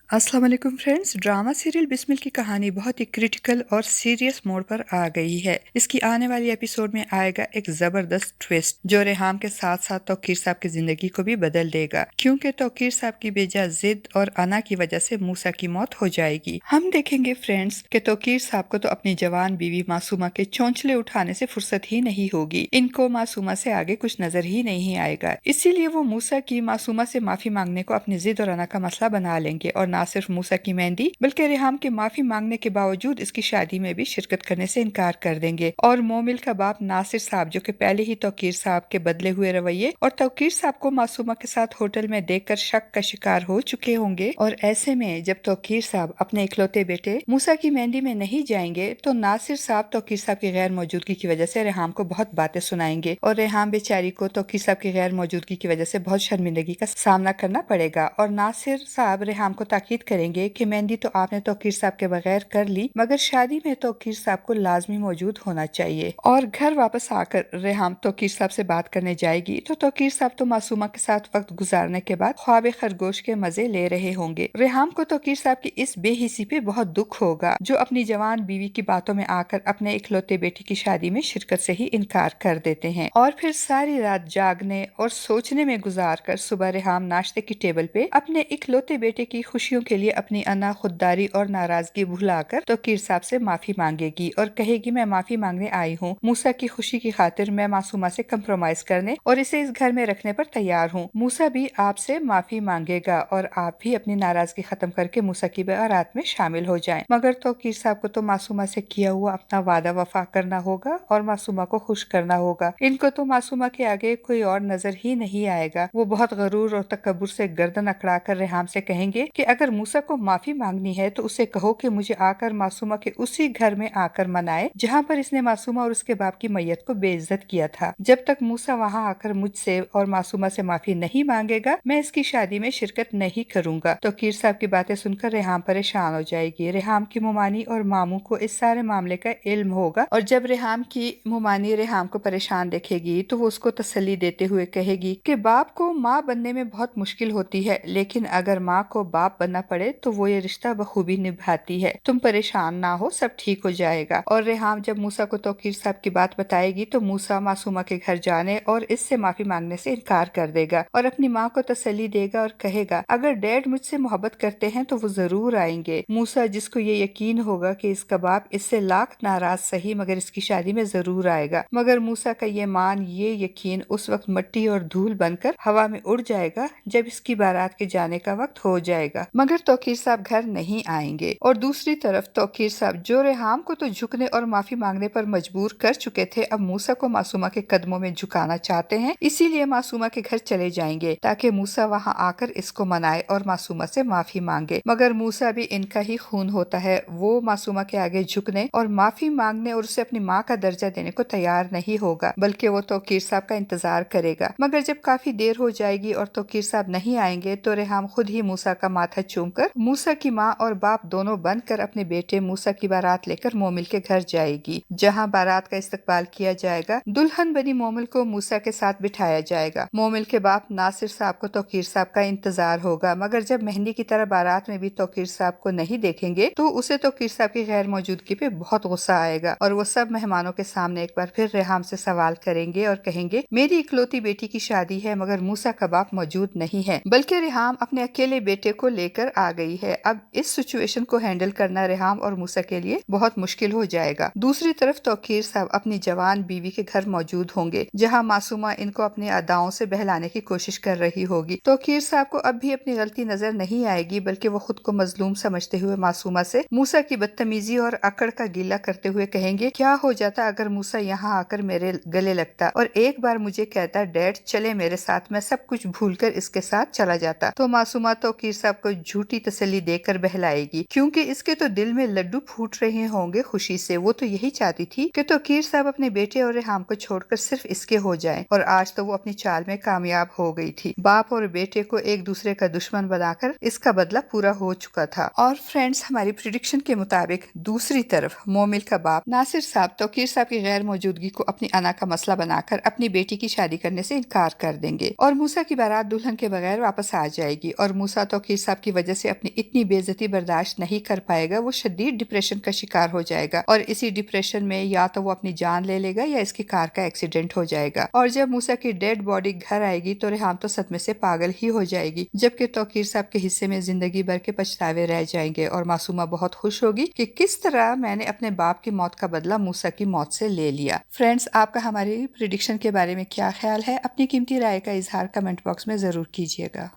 अस्सलाम वालेकुम friends. Drama serial Bismil की कहानी बहुत ही क्रिटिकल और सीरियस मोड़ पर आ गई है। इसकी आने वाली एपिसोड में आएगा एक जबरदस्त ट्विस्ट जो रेहाम के साथ साथ तौकीर साहब की जिंदगी को भी बदल देगा, क्योंकि तौकीर साहब की बेजा जिद और अना की वजह से मूसा की मौत हो जाएगी। हम देखेंगे फ्रेंड्स कि तौकीर साहब को तो अपनी जवान बीवी मासूमा के चौंचले उठाने से फुर्सत ही नहीं होगी। इनको मासूमा से आगे कुछ नजर ही नहीं आएगा, इसीलिए वो मूसा की मासूमा से माफी मांगने को अपनी जिद और अना का मसला बना लेंगे और ना सिर्फ मूसा की मेहंदी बल्कि रेहाम के माफी मांगने के बावजूद इसकी शादी में भी शिरकत करने से इनकार कर देंगे। और मोमिल का बाप नासिर साहब, जो कि पहले ही तौकीर साहब के बदले हुए रवैये और तौकीर साहब को मासूमा के साथ होटल में देखकर शक का शिकार हो चुके होंगे, और ऐसे में जब तौकीर साहब अपने इकलौते बेटे मूसा की मेहंदी में नहीं जाएंगे तो नासिर साहब तौकीर साहब की गैर मौजूदगी की वजह से रेहाम को बहुत बातें सुनाएंगे और रेहाम बेचारी को तौकीर साहब की गैर मौजूदगी की वजह से बहुत शर्मिंदगी का सामना करना पड़ेगा। और नासिर साहब रेहाम को ताकीद करेंगे कि मेहंदी तो आपने तौकीर साहब के बगैर कर ली, मगर शादी में तौकीर साहब को लाजमी मौजूद होना चाहिए। और घर वापस आकर रेहाम तौकीर साहब से बात करने जाएगी तो तौकीर साहब तो मासूमा के साथ वक्त गुजारने के बाद ख्वाब खरगोश के मजे ले रहे होंगे। रेहाम को तौकीर साहब की इस बेहिसी पे बहुत दुख होगा, जो अपनी जवान बीवी की बातों में आकर अपने इकलौते बेटी की शादी में शिरकत से ही इनकार कर देते हैं। और फिर सारी रात जागने और सोचने में गुजार कर सुबह रेहाम नाश्ते की टेबल पे अपने इकलौते बेटे की खुशियों के लिए अपनी अना खुददारी और नाराजगी भुलाकर तौकीर साहब से माफी मांगेगी और कहेगी, मैं माफी मांगने आई हूँ, मूसा की खुशी की खातिर मैं मासूमा से कंप्रोमाइज करने और इसे इस घर में रखने पर तैयार हूँ। मूसा भी आपसे माफी मांगेगा और आप भी अपनी नाराजगी खत्म करके मूसा की बारात में शामिल हो जाएं। मगर तौकीर साहब को तो मासूमा से किया हुआ अपना वादा वफा करना होगा और मासूमा को खुश करना होगा। इनको तो मासूमा के आगे कोई और नजर ही नहीं आएगा। वो बहुत गरूर और तकब्बुर से गर्दन अकड़ा कर रेहाम से कहेंगे कि अगर मूसा को माफी मांगनी है तो उसे कहो कि मुझे आकर मासूमा के उसी घर में आकर मनाए जहाँ पर इसने मासूमा और उसके बाप की मैयत को बेइज्जत किया था। जब तक मूसा वहाँ आकर मुझसे और मासूमा से माफी नहीं मांगेगा मैं इसकी शादी में शिरकत नहीं करूंगा। तो कीर साहब की बातें सुनकर रेहाम परेशान हो जाएगी। रेहाम की मुमानी और मामू को इस सारे मामले का इल्म होगा और जब रेहाम की मुमानी रेहाम को परेशान देखेगी तो वो उसको तसल्ली देते हुए कहेगी कि बाप को माँ बनने में बहुत मुश्किल होती है, लेकिन अगर माँ को बाप बनना पड़े तो वो ये रिश्ता बखूबी निभाती है। तुम परेशान ना हो, सब ठीक हो जाएगा। और रेहाम जब मूसा को तौकीर साहब की बात बताएगी तो मूसा मासूमा के घर जाने और इससे माफी मांगने से इनकार कर देगा और अपनी माँ को तसल्ली देगा और कहेगा, अगर डैड मुझसे मोहब्बत करते हैं तो वो जरूर आएंगे। मूसा, जिसको ये यकीन होगा कि इसका बाप इससे लाख नाराज सही मगर इसकी शादी में जरूर आएगा, मगर मूसा का ये यकीन उस वक्त मिट्टी और धूल बनकर हवा में उड़ जाएगा जब इसकी बारात के जाने का वक्त हो जाएगा। मगर तौकीर साहब घर नहीं आएंगे। और दूसरी तरफ तौकीर साहब, जो रेहाम को तो झुकने और माफी मांगने पर मजबूर कर चुके थे, अब मूसा को मासूमा के कदमों में झुकाना चाहते हैं। इसीलिए मासूमा के घर चले जाएंगे ताकि मूसा वहां आकर इसको मनाए और मासूमा से माफी मांगे। मगर मूसा भी इनका ही खून होता है, वो मासूमा के आगे झुकने और माफी मांगने और उसे अपनी माँ का दर्जा देने को तैयार नहीं होगा, बल्कि वो तौकीर साहब का इंतजार करेगा। मगर जब काफी देर हो जाएगी और तौकीर साहब नहीं आएंगे तो रेहाम खुद ही मूसा का माथा चूमकर मूसा की माँ और बाप दोनों बनकर अपने बेटे मूसा की बारात लेकर मोमिल के घर जाएगी, जहाँ बारात का इस्तकबाल किया जाएगा। दुल्हन बनी मोमिल को मूसा के साथ बिठाया जाएगा। मोमिल के बाप नासिर साहब को तौकीर साहब का इंतजार होगा, मगर जब मेहंदी की तरह बारात में भी तौकीर साहब को नहीं देखेंगे तो उसे तौकीर साहब की गैर मौजूदगी पे बहुत गुस्सा आएगा और वो सब मेहमानों के सामने एक बार फिर रेहाम से सवाल करेंगे और कहेंगे, मेरी इकलौती बेटी की शादी है मगर मूसा का बाप मौजूद नहीं है, बल्कि रेहाम अपने अकेले बेटे को लेकर आ गई है। अब इस सिचुएशन को हैंडल करना रेहाम और मूसा के लिए बहुत मुश्किल हो जाएगा। दूसरी तरफ तौकीर साहब अपनी जवान बीवी के घर मौजूद होंगे, जहां मासूमा इनको अपनी अदाओं से बहलाने की कोशिश कर रही होगी। तौकीर साहब को अब भी अपनी गलती नजर नहीं आएगी, बल्कि वो खुद को मजलूम समझते हुए मासूमा से मूसा की बदतमीजी और अकड़ का गिला करते हुए कहेंगे, क्या हो जाता अगर मूसा यहाँ आकर मेरे गले लगता और एक बार मुझे कहता, डैड चले मेरे साथ, मैं सब कुछ भूलकर इसके साथ चला जाता। तो मासूमा तौकीर साहब को झूठी तसल्ली देकर बहलाएगी, क्योंकि इसके तो दिल में लड्डू फूट रहे होंगे खुशी से। वो तो यही चाहती थी कि तौकीर साहब अपने बेटे और रेहाम को छोड़कर सिर्फ इसके हो जाएं, और आज तो वो अपनी चाल में कामयाब हो गई थी। बाप और बेटे को एक दूसरे का दुश्मन बनाकर इसका बदला पूरा हो चुका था। और फ्रेंड्स, हमारी प्रिडिक्शन के मुताबिक दूसरी तरफ मोमिल का बाप नासिर साहब तौकीर साहब की गैर मौजूदगी को अपनी अना का मसला बनाकर अपनी बेटी की शादी करने से इनकार कर देंगे और मूसा की बारात दुल्हन के बगैर वापस आ जाएगी और मूसा तौकीर साहब की وجہ سے اپنی اتنی بے عزتی برداشت نہیں کر پائے گا، وہ شدید ڈپریشن کا شکار ہو جائے گا اور اسی ڈپریشن میں یا تو وہ اپنی جان لے لے گا یا اس کی کار کا ایکسیڈنٹ ہو جائے گا۔ اور جب موسیٰ کی ڈیڈ باڈی گھر آئے گی تو ریحام تو صدمے سے پاگل ہی ہو جائے گی، جبکہ توقیر صاحب کے حصے میں زندگی بھر کے پچھتاوے رہ جائیں گے اور معصومہ بہت خوش ہوگی کہ کس طرح میں نے اپنے باپ کی موت کا بدلہ موسیٰ کی موت سے لے لیا۔ فرینڈز، آپ کا ہماری پریڈکشن کے بارے میں کیا خیال ہے؟ اپنی قیمتی رائے کا اظہار کمنٹ باکس میں ضرور کیجیے گا۔